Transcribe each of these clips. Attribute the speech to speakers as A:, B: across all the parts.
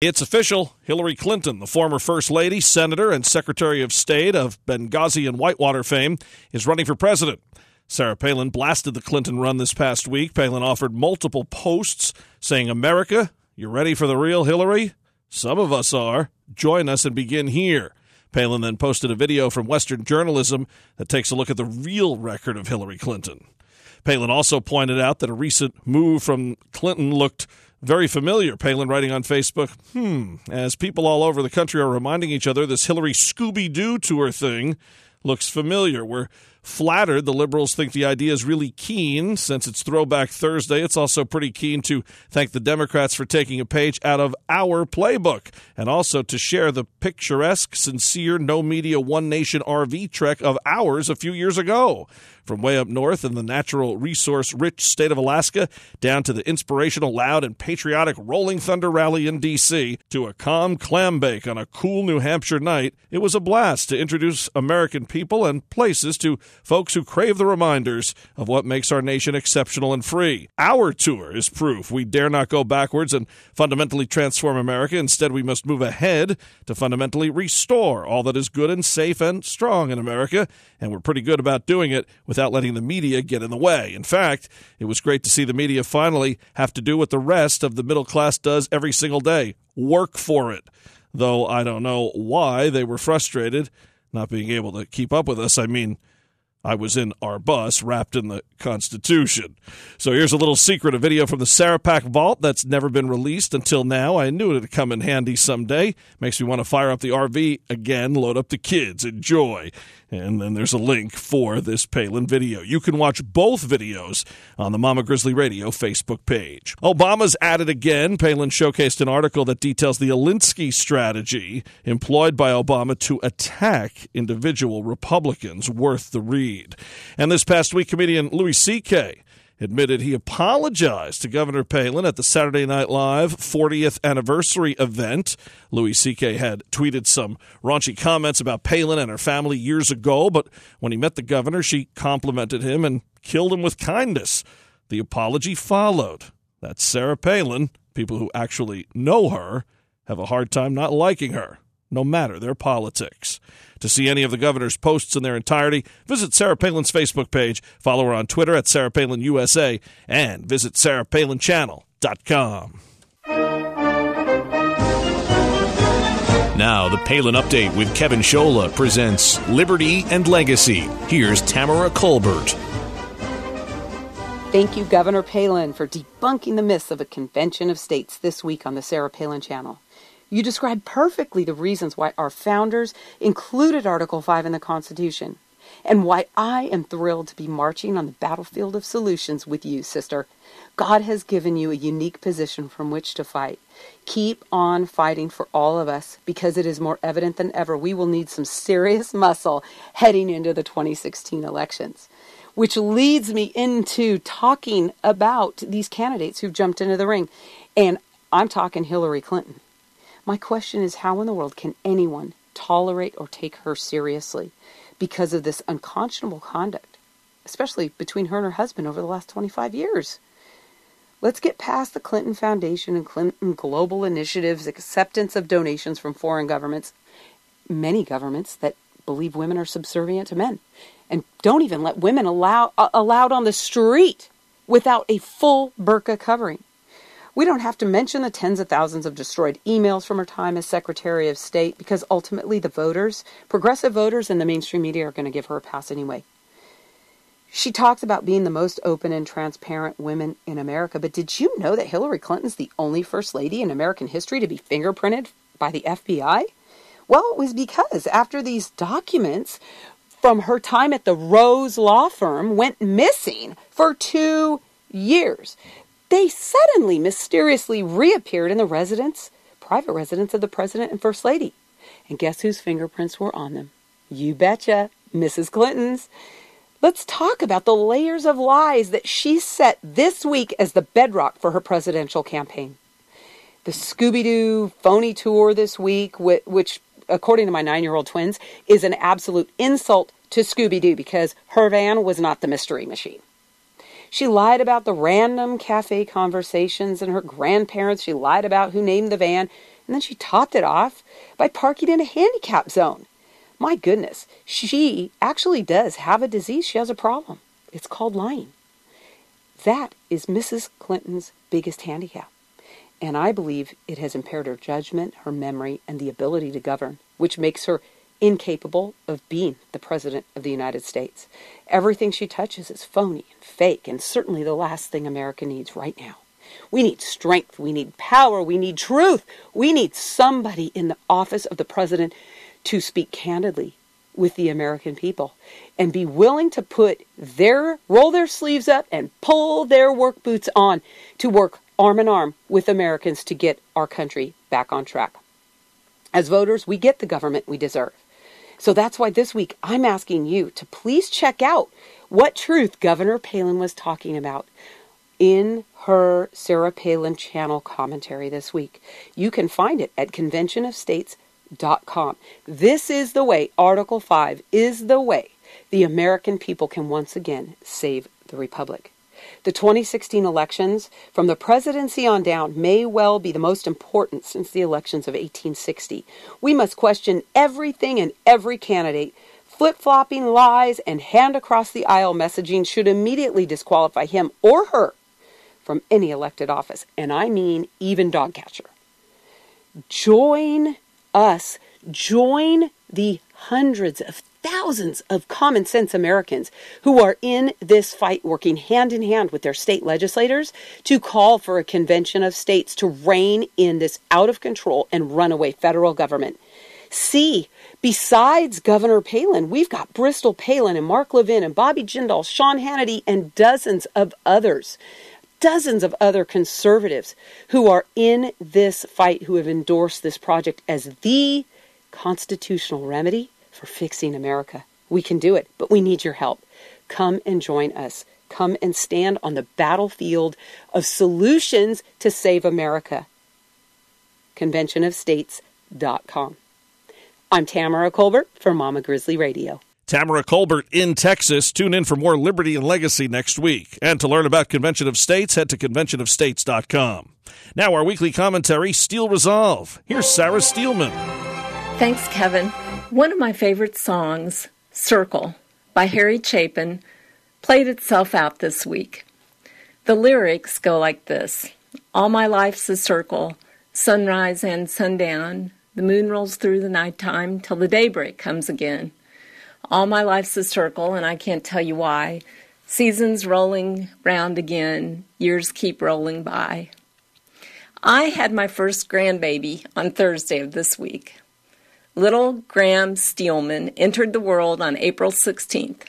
A: It's official. Hillary Clinton, the former First Lady, Senator, and Secretary of State of Benghazi and Whitewater fame, is running for president. Sarah Palin blasted the Clinton run this past week. Palin offered multiple posts saying, "America, you ready for the real Hillary? Some of us are. Join us and begin here." Palin then posted a video from Western journalism that takes a look at the real record of Hillary Clinton. Palin also pointed out that a recent move from Clinton looked very familiar. Palin writing on Facebook, as people all over the country are reminding each other this Hillary Scooby-Doo tour thing looks familiar. We're flattered the liberals think the idea is really keen. Since it's Throwback Thursday, it's also pretty keen to thank the Democrats for taking a page out of our playbook and also to share the picturesque, sincere, no-media, one-nation RV trek of ours a few years ago. From way up north in the natural resource-rich state of Alaska down to the inspirational, loud, and patriotic Rolling Thunder Rally in D.C. to a calm clam bake on a cool New Hampshire night, it was a blast to introduce American people and places to folks who crave the reminders of what makes our nation exceptional and free. Our tour is proof we dare not go backwards and fundamentally transform America. Instead, we must move ahead to fundamentally restore all that is good and safe and strong in America, and we're pretty good about doing it without letting the media get in the way. In fact, it was great to see the media finally have to do what the rest of the middle class does every single day, work for it. Though I don't know why they were frustrated not being able to keep up with us. I mean, I was in our bus wrapped in the Constitution. So here's a little secret, a video from the Sarah Pack Vault that's never been released until now. I knew it would come in handy someday. Makes me want to fire up the RV again, load up the kids, enjoy. And then there's a link for this Palin video. You can watch both videos on the Mama Grizzly Radio Facebook page. Obama's at it again. Palin showcased an article that details the Alinsky strategy employed by Obama to attack individual Republicans. Worth the read. And this past week, comedian Louis C.K. admitted he apologized to Governor Palin at the Saturday Night Live 40th anniversary event. Louis C.K. had tweeted some raunchy comments about Palin and her family years ago, but when he met the governor, she complimented him and killed him with kindness. The apology followed. That's Sarah Palin. People who actually know her have a hard time not liking her, no matter their politics. To see any of the governor's posts in their entirety, visit Sarah Palin's Facebook page, follow her on Twitter at Sarah Palin USA, and visit sarahpalinchannel.com.
B: Now, the Palin Update with Kevin Scholla presents Liberty and Legacy. Here's Tamara Kolbert.
C: Thank you, Governor Palin, for debunking the myths of a convention of states this week on the Sarah Palin Channel. You described perfectly the reasons why our founders included Article 5 in the Constitution, and why I am thrilled to be marching on the battlefield of solutions with you, sister. God has given you a unique position from which to fight. Keep on fighting for all of us, because it is more evident than ever we will need some serious muscle heading into the 2016 elections. Which leads me into talking about these candidates who've jumped into the ring. And I'm talking Hillary Clinton. My question is, how in the world can anyone tolerate or take her seriously because of this unconscionable conduct, especially between her and her husband over the last 25 years? Let's get past the Clinton Foundation and Clinton Global Initiative's acceptance of donations from foreign governments, many governments that believe women are subservient to men, and don't even let women allowed on the street without a full burqa covering. We don't have to mention the tens of thousands of destroyed emails from her time as Secretary of State, because ultimately the voters, progressive voters and the mainstream media, are going to give her a pass anyway. She talks about being the most open and transparent women in America, but did you know that Hillary Clinton's the only First Lady in American history to be fingerprinted by the FBI? Well, it was because after these documents from her time at the Rose Law Firm went missing for 2 years, they suddenly mysteriously reappeared in the private residence of the President and First Lady. And guess whose fingerprints were on them? You betcha, Mrs. Clinton's. Let's talk about the layers of lies that she set this week as the bedrock for her presidential campaign. The Scooby-Doo phony tour this week, which, according to my 9-year-old twins, is an absolute insult to Scooby-Doo because her van was not the Mystery Machine. She lied about the random cafe conversations and her grandparents. She lied about who named the van. And then she topped it off by parking in a handicap zone. My goodness, she actually does have a disease. She has a problem. It's called lying. That is Mrs. Clinton's biggest handicap. And I believe it has impaired her judgment, her memory, and the ability to govern, which makes her incapable of being the President of the United States. Everything she touches is phony and fake, and certainly the last thing America needs right now. We need strength, we need power, we need truth. We need somebody in the office of the President to speak candidly with the American people and be willing to roll their sleeves up and pull their work boots on to work arm in arm with Americans to get our country back on track. As voters, we get the government we deserve. So that's why this week I'm asking you to please check out what truth Governor Palin was talking about in her Sarah Palin channel commentary this week. You can find it at conventionofstates.com. This is the way, Article 5 is the way the American people can once again save the Republic. The 2016 elections, from the presidency on down, may well be the most important since the elections of 1860. We must question everything and every candidate. Flip-flopping, lies, and hand-across-the-aisle messaging should immediately disqualify him or her from any elected office, and I mean even dog catcher. Join us. Join the hundreds of thousands of common sense Americans who are in this fight, working hand in hand with their state legislators to call for a convention of states to rein in this out of control and runaway federal government. See, besides Governor Palin, we've got Bristol Palin and Mark Levin and Bobby Jindal, Sean Hannity, and dozens of others. Dozens of other conservatives who are in this fight, who have endorsed this project as the constitutional remedy for fixing America. We can do it, but we need your help. Come and join us. Come and stand on the battlefield of solutions to save America. conventionofstates.com. I'm Tamara Kolbert for Mama Grizzly Radio.
A: Tamara Kolbert in Texas. Tune in for more Liberty and Legacy next week. And to learn about Convention of States, head to conventionofstates.com. Now our weekly commentary, Steel Resolve. Here's Sarah Steelman.
D: Thanks, Kevin. One of my favorite songs, Circle, by Harry Chapin, played itself out this week. The lyrics go like this. All my life's a circle, sunrise and sundown. The moon rolls through the nighttime till the daybreak comes again. All my life's a circle, and I can't tell you why. Seasons rolling round again, years keep rolling by. I had my first grandbaby on Thursday of this week. Little Graham Steelman entered the world on April 16th.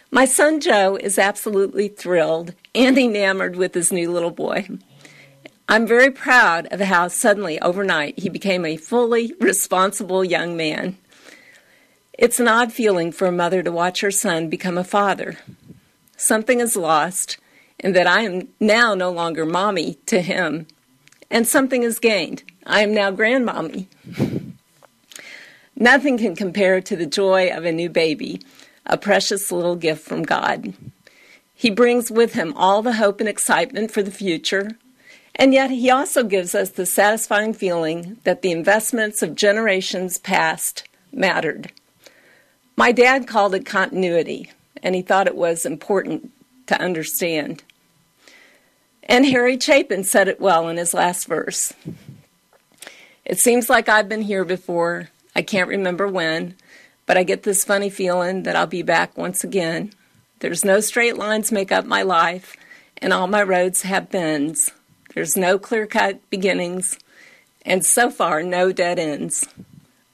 D: My son Joe is absolutely thrilled and enamored with his new little boy. I'm very proud of how suddenly, overnight, he became a fully responsible young man. It's an odd feeling for a mother to watch her son become a father. Something is lost in that I am now no longer mommy to him, and something is gained. I am now grandmommy. Nothing can compare to the joy of a new baby, a precious little gift from God. He brings with him all the hope and excitement for the future, and yet he also gives us the satisfying feeling that the investments of generations past mattered. My dad called it continuity, and he thought it was important to understand. And Harry Chapin said it well in his last verse. It seems like I've been here before. I can't remember when, but I get this funny feeling that I'll be back once again. There's no straight lines make up my life, and all my roads have bends. There's no clear-cut beginnings, and so far, no dead ends.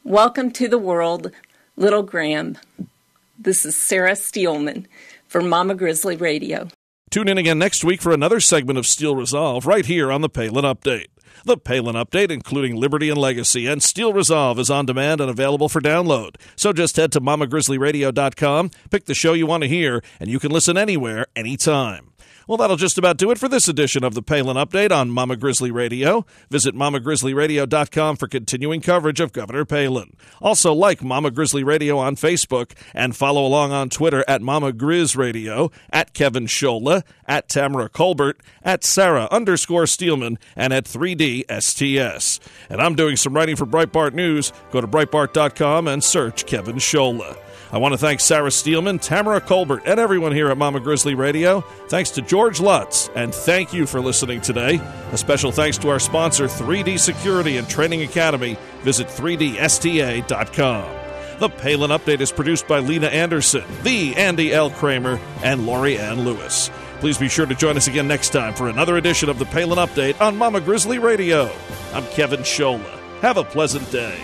D: Welcome to the world, little Graham. This is Sarah Steelman for Mama Grizzly Radio.
A: Tune in again next week for another segment of Steel Resolve right here on the Palin Update. The Palin Update, including Liberty and Legacy, and Steel Resolve is on demand and available for download. So just head to mamagrizzlyradio.com, pick the show you want to hear, and you can listen anywhere, anytime. Well, that'll just about do it for this edition of the Palin Update on Mama Grizzly Radio. Visit mamagrizzlyradio.com for continuing coverage of Governor Palin. Also, like Mama Grizzly Radio on Facebook and follow along on Twitter at Mama Grizz Radio, at Kevin Scholla, at Tamara Kolbert, at Sarah_Steelman, and at 3DSTS. And I'm doing some writing for Breitbart News. Go to Breitbart.com and search Kevin Scholla. I want to thank Sarah Steelman, Tamara Kolbert, and everyone here at Mama Grizzly Radio. Thanks to George Lutz, and thank you for listening today. A special thanks to our sponsor, 3D Security and Training Academy. Visit 3dsta.com. The Palin Update is produced by Lena Anderson, the Andy L. Kramer, and Lori Ann Lewis. Please be sure to join us again next time for another edition of the Palin Update on Mama Grizzly Radio. I'm Kevin Scholla. Have a pleasant day.